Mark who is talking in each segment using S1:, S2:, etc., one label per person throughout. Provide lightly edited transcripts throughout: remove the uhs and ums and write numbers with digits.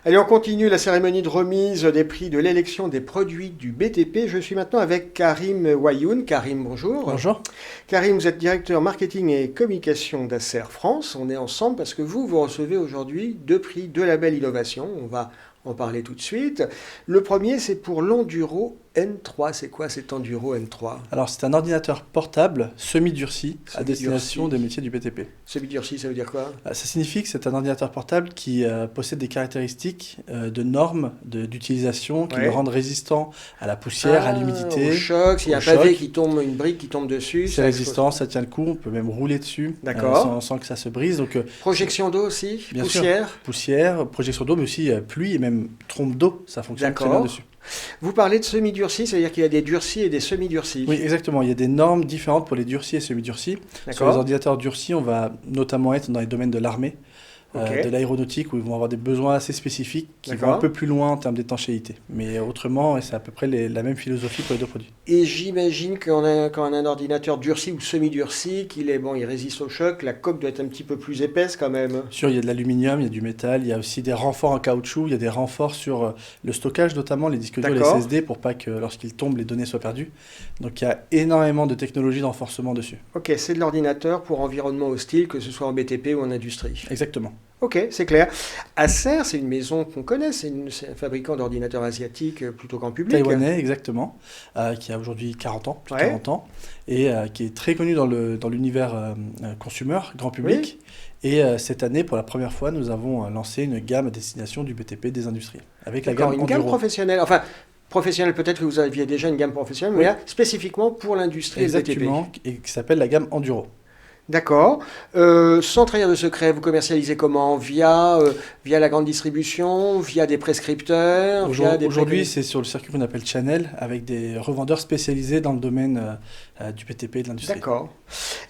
S1: Allez, on continue la cérémonie de remise des prix de l'élection des produits du BTP. Je suis maintenant avec Karim Wayoun. Karim, bonjour.
S2: Bonjour.
S1: Karim, vous êtes directeur marketing et communication d'Acer France. On est ensemble parce que vous recevez aujourd'hui 2 prix de label innovation. On va en parler tout de suite. Le premier, c'est pour l'Enduro N3. C'est quoi cet Enduro N3?
S2: Alors, c'est un ordinateur portable semi-durci à destination des métiers du BTP.
S1: Semi-durci, ça veut dire quoi?
S2: Ça signifie que c'est un ordinateur portable qui possède des caractéristiques de normes d'utilisation qui le rendent résistant à la poussière, à l'humidité,
S1: au choc. S'il y a un pavé qui tombe, une brique qui tombe dessus.
S2: C'est résistant, ça tient le coup, on peut même rouler dessus sans que ça se brise. Donc,
S1: projection d'eau aussi,
S2: bien
S1: poussière.
S2: Sûr, poussière, projection d'eau, mais aussi pluie et même trompe d'eau, ça fonctionne très bien dessus.
S1: Vous parlez de semi-durcis, c'est-à-dire qu'il y a des durcis et des semi-durcis.
S2: Oui, exactement. Il y a des normes différentes pour les durcis et semi-durcis. Sur les ordinateurs durcis, on va notamment être dans les domaines de l'armée, de l'aéronautique, où ils vont avoir des besoins assez spécifiques qui vont un peu plus loin en termes d'étanchéité. Mais autrement, c'est à peu près la même philosophie pour les deux produits.
S1: Et j'imagine quand on a un ordinateur durci ou semi-durci, il résiste au choc, la coque doit être un petit peu plus épaisse quand même.
S2: Sûr, il y a de l'aluminium, il y a du métal, il y a aussi des renforts en caoutchouc, il y a des renforts sur le stockage, notamment les disques durs, les SSD, pour pas que lorsqu'ils tombent, les données soient perdues. Donc il y a énormément de technologies de renforcement dessus.
S1: Ok, c'est de l'ordinateur pour environnement hostile, que ce soit en BTP ou en industrie.
S2: Exactement.
S1: Ok, c'est clair. Acer, c'est une maison qu'on connaît, c'est un fabricant d'ordinateurs asiatiques plutôt grand public.
S2: Taïwanais, exactement, qui a aujourd'hui 40 ans, plus de 40 ans, et qui est très connu dans l'univers consumer, grand public. Oui. Et cette année, pour la première fois, nous avons lancé une gamme à destination du BTP des industries. Avec la gamme Enduro.
S1: Gamme professionnelle, enfin... Professionnel, peut-être que vous aviez déjà une gamme professionnelle, mais là, spécifiquement pour l'industrie BTP.
S2: Exactement, et qui s'appelle la gamme Enduro.
S1: D'accord. Sans trahir de secret, vous commercialisez comment? Via la grande distribution, via des prescripteurs?
S2: Aujourd'hui, c'est sur le circuit qu'on appelle Channel, avec des revendeurs spécialisés dans le domaine du BTP et de l'industrie.
S1: D'accord.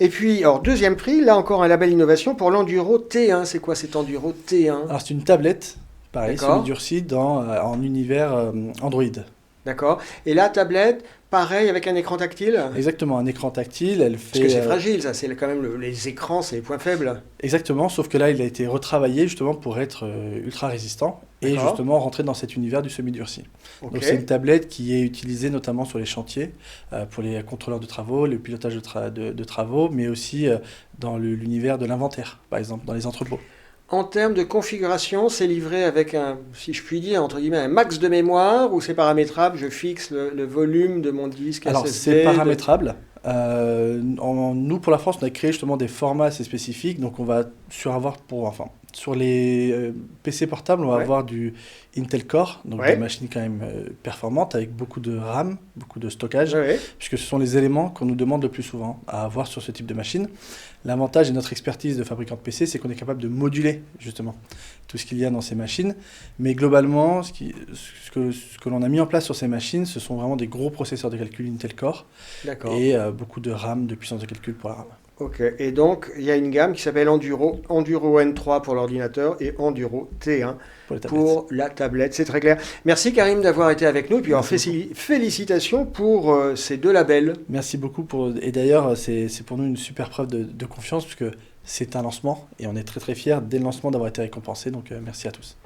S1: Et puis, alors, deuxième prix, là encore un label innovation pour l'Enduro T1. C'est quoi cet Enduro T1?
S2: Alors, c'est une tablette, pareil, semi-durcie en univers Android.
S1: D'accord. Et la tablette, pareil, avec un écran tactile?
S2: Exactement, un écran tactile. Elle fait,
S1: parce que c'est fragile, ça. C'est quand même les écrans, c'est les points faibles.
S2: Exactement, sauf que là, il a été retravaillé justement pour être ultra résistant et justement rentrer dans cet univers du semi-durci. Donc c'est une tablette qui est utilisée notamment sur les chantiers, pour les contrôleurs de travaux, le pilotage de travaux, mais aussi dans l'univers de l'inventaire, par exemple, dans les entrepôts.
S1: En termes de configuration, c'est livré avec un, si je puis dire, entre guillemets, un max de mémoire ou c'est paramétrable? Je fixe le volume de mon disque SSD.
S2: Alors c'est paramétrable. Nous, pour la France, on a créé justement des formats assez spécifiques. Donc on va sur les PC portables, on va avoir du Intel Core, donc des machines quand même performantes avec beaucoup de RAM, beaucoup de stockage, puisque ce sont les éléments qu'on nous demande le plus souvent à avoir sur ce type de machine. L'avantage de notre expertise de fabricant de PC, c'est qu'on est capable de moduler justement tout ce qu'il y a dans ces machines. Mais globalement, ce que l'on a mis en place sur ces machines, ce sont vraiment des gros processeurs de calcul Intel Core et beaucoup de RAM, de puissance de calcul pour la RAM.
S1: Ok, et donc il y a une gamme qui s'appelle Enduro N3 pour l'ordinateur et Enduro T1 pour la tablette, c'est très clair. Merci Karim d'avoir été avec nous, et puis alors, félicitations pour ces 2 labels.
S2: Merci beaucoup, et d'ailleurs c'est pour nous une super preuve de confiance, puisque c'est un lancement, et on est très très fiers dès le lancement d'avoir été récompensés, donc merci à tous.